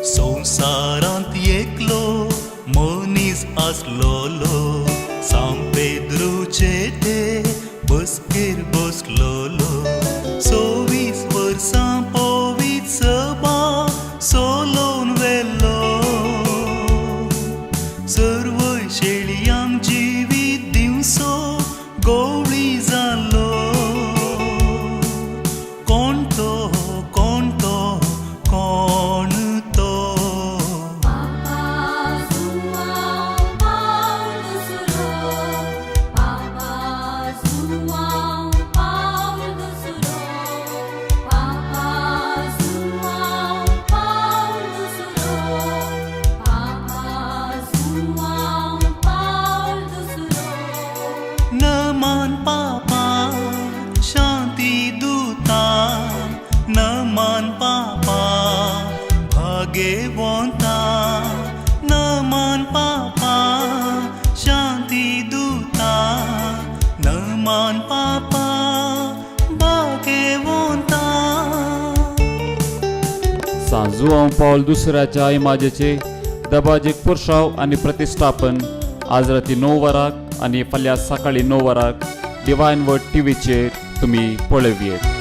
संसारांत एकलो मनीस आसलोलो सांत पेद्रूचे ते बसकेर बसलोलो 26 वर्सां पवित्र सभा सोलोवन व्हेल्लो सर्व शेळयांक जिवीत दिवसो गवळी जाल्लो कोण तो कोण तो कोण तो नमन पापा शांती दूता नमन पापा भाग्यवंता नमन पापा शांती दूता नमन पापा भाग्यवंता. सांत जुआंव पाऊल दुसऱ्याच्या इमाजेचे दबाजेक पुरसाव आणि प्रतिष्ठापन आज राती 9 वरांक आणि फाल्यां सकाळी 9 वरांक डिवायन वर्ड टीव्हीचेर तुम्ही पळयवेत.